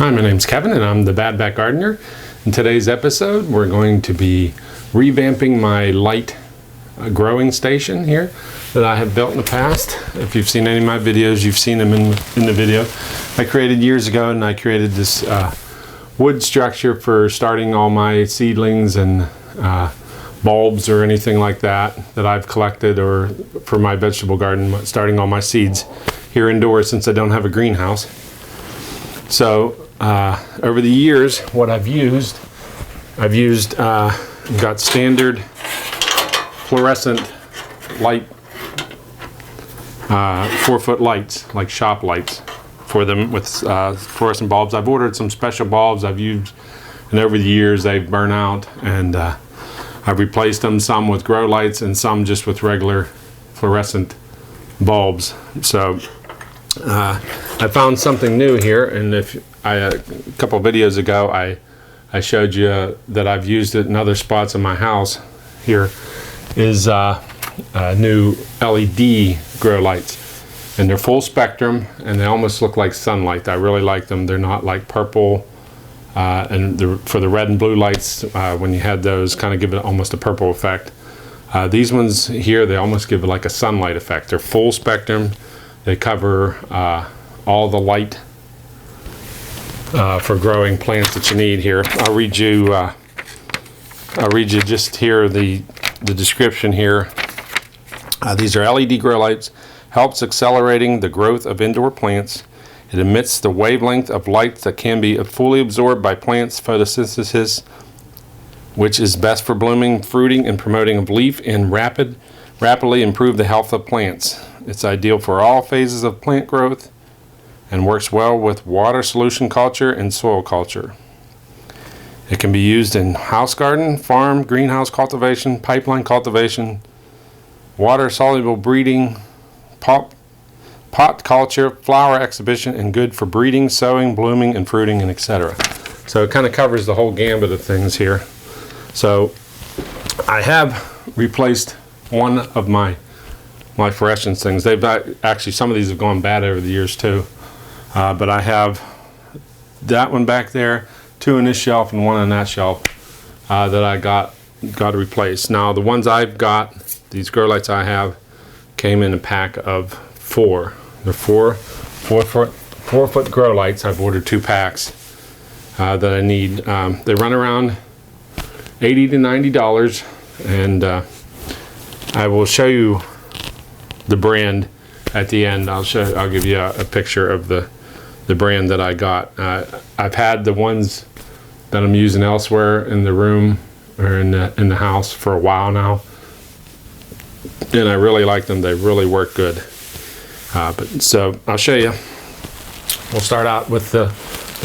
Hi, my name's Kevin and I'm the Bad Back Gardener. In today's episode, we're going to be revamping my light growing station here that I have built in the past. If you've seen any of my videos, you've seen them in the video I created years ago, and I created this wood structure for starting all my seedlings and bulbs or anything like that I've collected, or for my vegetable garden, starting all my seeds here indoors since I don't have a greenhouse. So over the years, what I've used got standard fluorescent light, 4-foot lights, like shop lights for them with fluorescent bulbs. I've ordered some special bulbs I've used, and over the years they've burnt out, and I've replaced them, some with grow lights and some just with regular fluorescent bulbs. So I found something new here, and a couple of videos ago I showed you that I've used it in other spots in my house. Here is new LED grow lights, and they're full spectrum and they almost look like sunlight. I really like them. They're not like purple, and for the red and blue lights, when you had those, kind of give it almost a purple effect. These ones here, they almost give it like a sunlight effect. They're full spectrum. They cover all the light for growing plants that you need here. I'll read you just here the description here. These are LED grow lights. Helps accelerating the growth of indoor plants. It emits the wavelength of light that can be fully absorbed by plants' photosynthesis, which is best for blooming, fruiting, and promoting of leaf, and rapidly improve the health of plants. It's ideal for all phases of plant growth and works well with water solution culture and soil culture. It can be used in house garden, farm, greenhouse cultivation, pipeline cultivation, water soluble breeding, pot culture, flower exhibition, and good for breeding, sowing, blooming, and fruiting, and etc. So it kind of covers the whole gambit of things here. So I have replaced one of my fluorescent things. They've actually, some of these have gone bad over the years too, but I have that one back there, two in this shelf and one on that shelf that I got to replace. Now the ones I've got, these grow lights I have, came in a pack of 4. They're four foot grow lights. I've ordered 2 packs that I need. They run around $80 to $90, and I will show you the brand at the end. I'll give you a picture of the brand that I got. I've had the ones that I'm using elsewhere in the room or in the house for a while now, and I really like them. They really work good. So I'll show you. We'll start out with the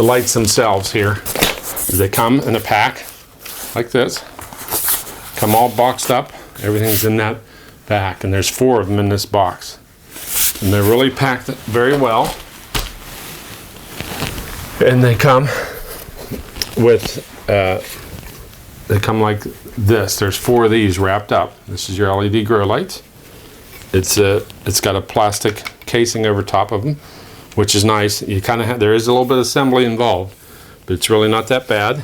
lights themselves here. They come in a pack like this. Come all boxed up. Everything's in that pack, and there's 4 of them in this box, and they're really packed very well. And they come with they come like this. There's 4 of these wrapped up. This is your LED grow light. It's got a plastic casing over top of them, which is nice. You kind of there is a little bit of assembly involved, but it's really not that bad.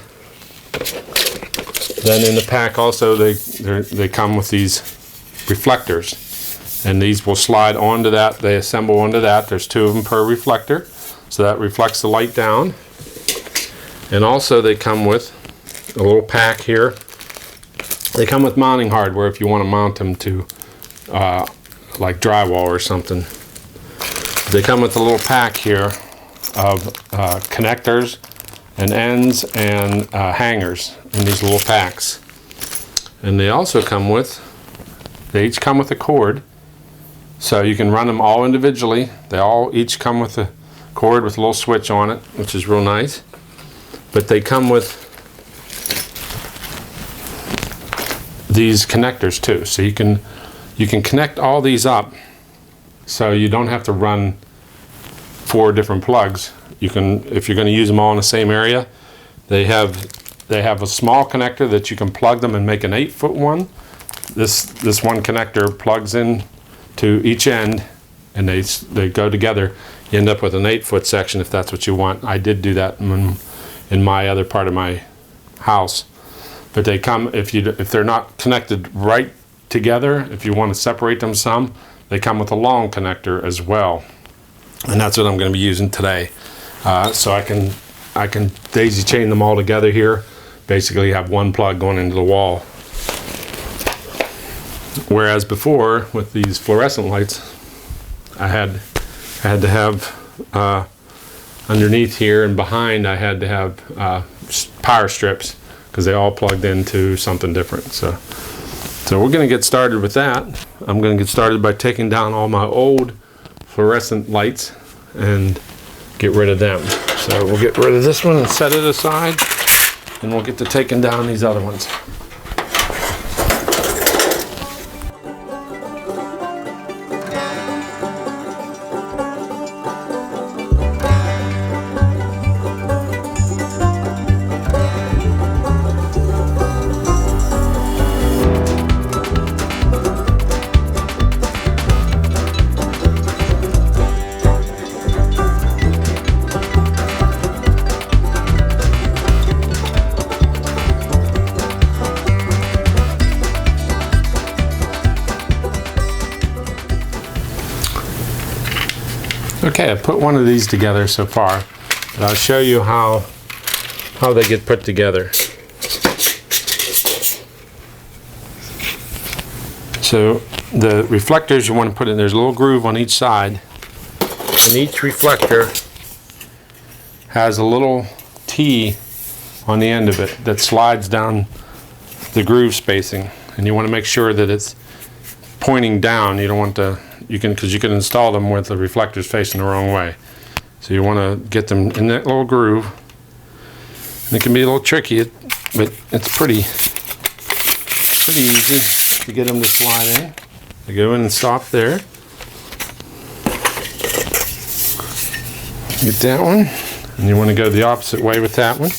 Then in the pack also they come with these reflectors, and these will slide onto that. They assemble onto that. There's 2 of them per reflector, so that reflects the light down. And also they come with a little pack here. They come with mounting hardware if you want to mount them to like drywall or something. They come with a little pack here of connectors and ends and hangers in these little packs. And they also come with, they each come with a cord, so you can run them all individually. They all each come with a cord with a little switch on it, which is real nice. But they come with these connectors too, so you can connect all these up, so you don't have to run 4 different plugs. You can, if you're going to use them all in the same area, they have a small connector that you can plug them and make an 8-foot one. This one connector plugs in to each end, and they go together. you end up with an 8-foot section if that's what you want. I did do that in my other part of my house. But they come, if they're not connected right together, if you want to separate them some, they come with a long connector as well. And that's what I'm going to be using today. So I can daisy chain them all together here. Basically have one plug going into the wall. Whereas before, with these fluorescent lights, I had to have underneath here and behind, I had to have power strips because they all plugged into something different. So we're going to get started with that. I'm going to get started by taking down all my old fluorescent lights and get rid of them. So we'll get rid of this one and set it aside, and we'll get to taking down these other ones. Okay, I put one of these together so far, but I'll show you how they get put together. So the reflectors you want to put in, there's a little groove on each side, and each reflector has a little T on the end of it that slides down the groove spacing, and you want to make sure that it's pointing down. You don't want to, because you can install them with the reflectors facing the wrong way. So you want to get them in that little groove. And it can be a little tricky, but it's pretty easy to get them to slide in. They go in and stop there. Get that one, and you want to go the opposite way with that one.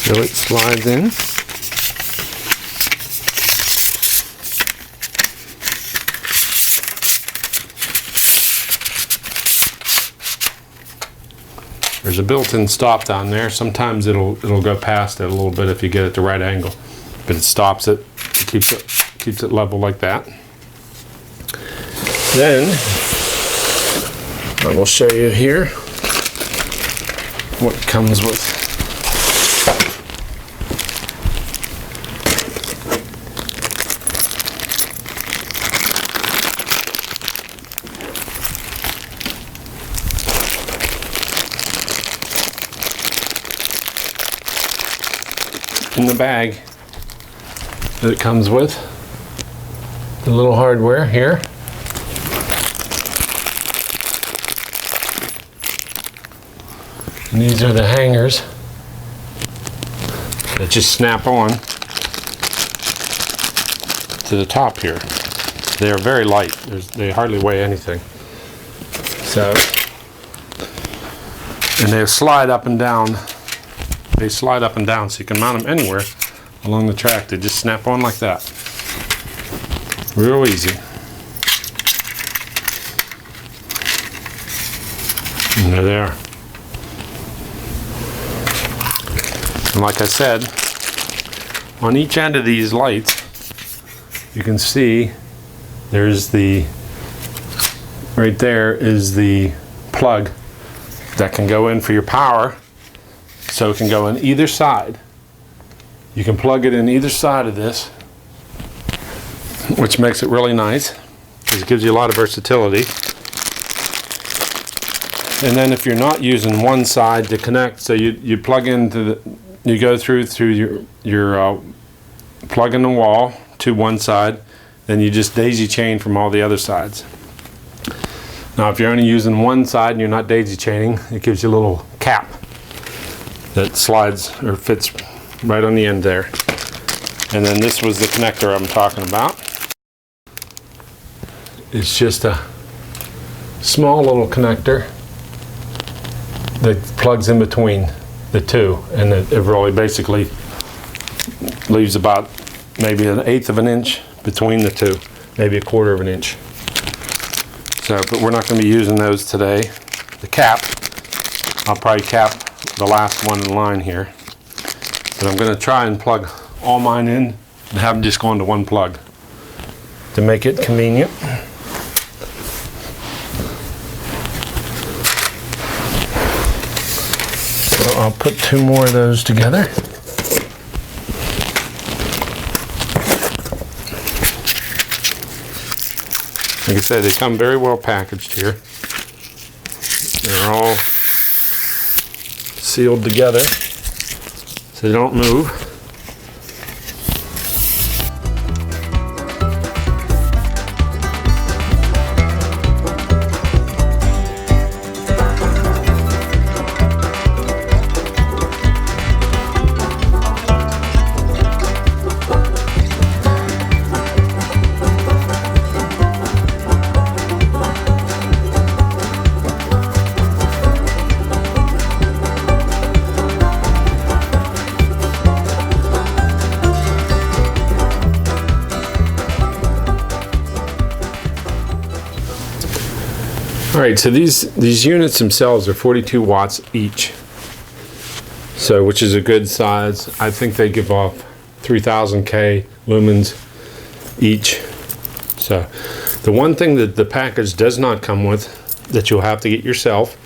So it slides in. There's a built-in stop down there. Sometimes it'll go past it a little bit if you get it the right angle, but it stops it, keeps it level like that. Then I will show you here what comes with. In the bag that it comes with, the little hardware here. And these are the hangers that just snap on to the top here. They are very light. They hardly weigh anything. So, and they slide up and down. They slide up and down, so you can mount them anywhere along the track. They just snap on like that. Real easy. And there they are. And like I said, on each end of these lights, you can see there's right there is the plug that can go in for your power. So it can go in either side. You can plug it in either side of this, which makes it really nice because it gives you a lot of versatility. And then if you're not using one side to connect, so you plug into you go through your plug in the wall to one side, then you just daisy chain from all the other sides. Now if you're only using one side and you're not daisy chaining, it gives you a little cap that slides or fits right on the end there. And then this was the connector I'm talking about. It's just a small little connector that plugs in between the two, and it really basically leaves about maybe 1/8 of an inch between the two, maybe 1/4 of an inch. So, but we're not going to be using those today. The cap, I'll probably cap the last one in line here. But I'm going to try and plug all mine in and have them just go into one plug to make it convenient. So I'll put 2 more of those together. Like I said, they come very well packaged here. They're all sealed together so they don't move. All right, so these units themselves are 42 watts each, so which is a good size. I think they give off 3000 K lumens each. So the one thing that the package does not come with that you'll have to get yourself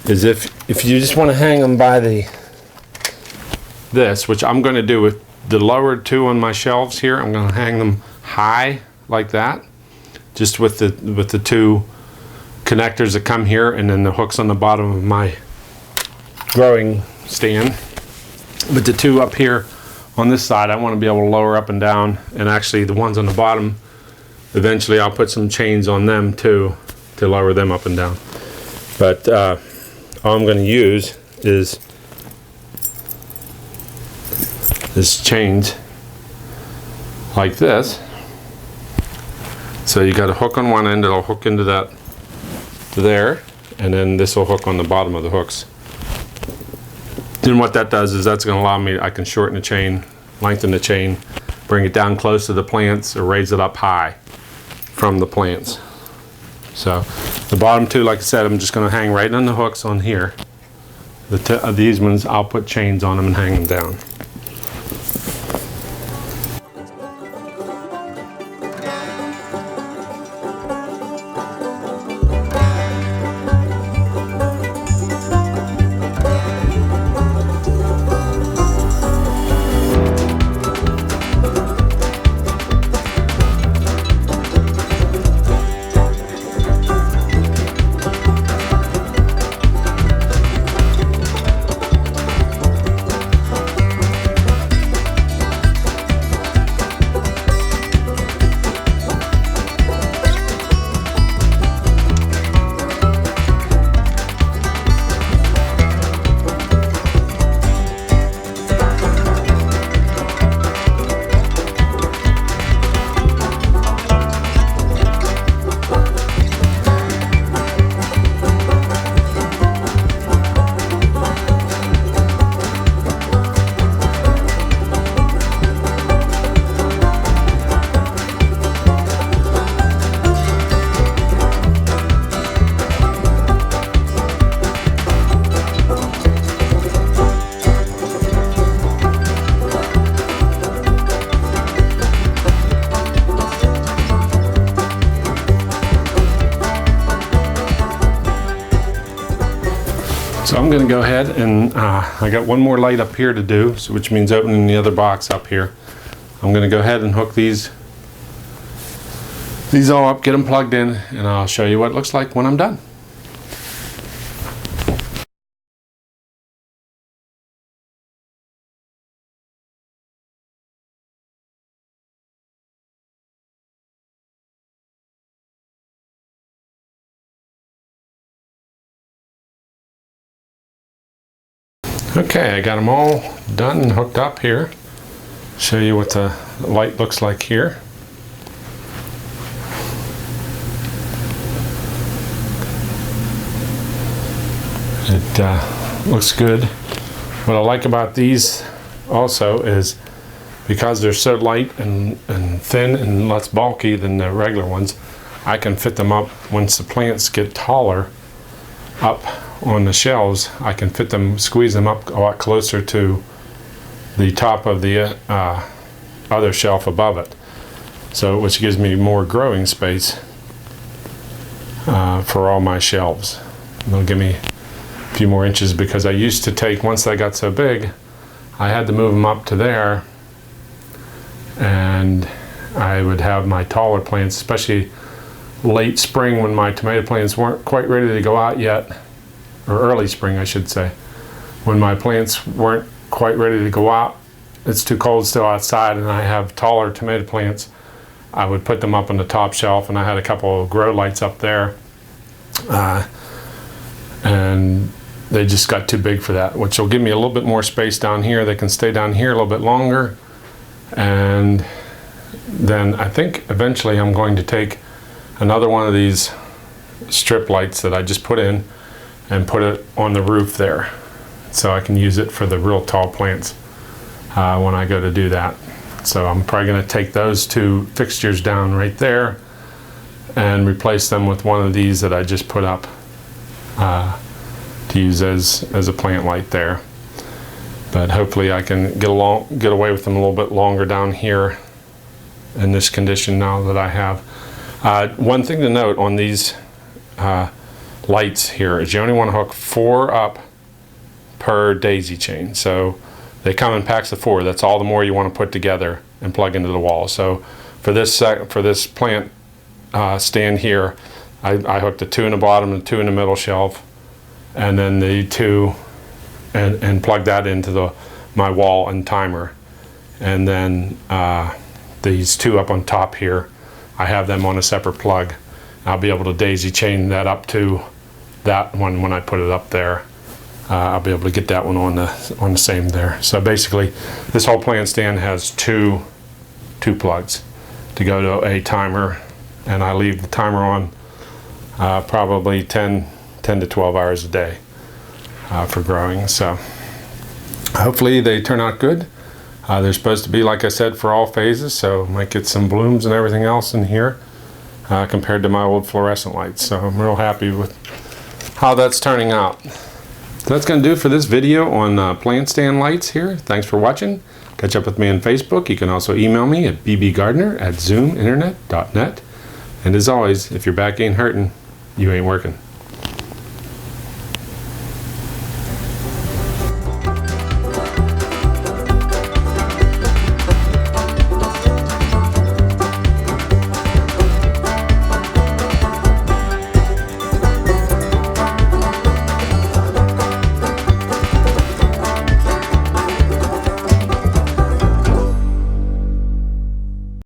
is if you just want to hang them by this, which I'm going to do with the lower 2 on my shelves here. I'm going to hang them high like that, just with the 2 connectors that come here and then the hooks on the bottom of my growing stand. But the 2 up here on this side, I want to be able to lower up and down, and actually the ones on the bottom, eventually I'll put some chains on them too to lower them up and down. But all I'm going to use is chains like this. So you got a hook on one end, it'll hook into that there, and then this will hook on the bottom of the hooks. Then what that does is that's going to allow me, I can shorten the chain, lengthen the chain, bring it down close to the plants or raise it up high from the plants. So the bottom 2, like I said, I'm just going to hang right on the hooks on here. These ones I'll put chains on them and hang them down. So I'm going to go ahead and I got one more light up here to do, so which means opening the other box up here. I'm going to go ahead and hook these all up, get them plugged in, and I'll show you what it looks like when I'm done. Okay, I got them all done and hooked up here. Show you what the light looks like here. It looks good. What I like about these also is because they're so light and thin and less bulky than the regular ones, I can fit them up once the plants get taller up on the shelves. I can fit them, squeeze them up a lot closer to the top of the other shelf above it, so which gives me more growing space for all my shelves. It'll give me a few more inches, because I used to take, once they got so big, I had to move them up to there, and I would have my taller plants, especially late spring when my tomato plants weren't quite ready to go out yet, or early spring I should say, when my plants weren't quite ready to go out, it's too cold still outside, and I have taller tomato plants, I would put them up on the top shelf, and I had a couple of grow lights up there, and they just got too big for that, which will give me a little bit more space down here. They can stay down here a little bit longer, and then I think eventually I'm going to take another one of these strip lights that I just put in and put it on the roof there, so I can use it for the real tall plants when I go to do that. So I'm probably going to take those two fixtures down right there and replace them with one of these that I just put up to use as a plant light there. But hopefully I can get away with them a little bit longer down here in this condition now that I have. One thing to note on these lights here is you only want to hook 4 up per daisy chain. So they come in packs of 4. That's all the more you want to put together and plug into the wall. So for this plant stand here, I hooked the 2 in the bottom and 2 in the middle shelf, and then the 2 and plug that into my wall and timer, and then these 2 up on top here, I have them on a separate plug. I'll be able to daisy chain that up to that one when I put it up there. I'll be able to get that one on the same there. So basically, this whole plant stand has two plugs to go to a timer, and I leave the timer on probably 10 to 12 hours a day for growing. So hopefully they turn out good. They're supposed to be, like I said, for all phases, so might get some blooms and everything else in here compared to my old fluorescent lights. So I'm real happy with how that's turning out. So that's going to do it for this video on plant stand lights here. Thanks for watching. Catch up with me on Facebook. You can also email me at bbgardner@zoominternet.net. And as always, if your back ain't hurting, you ain't working.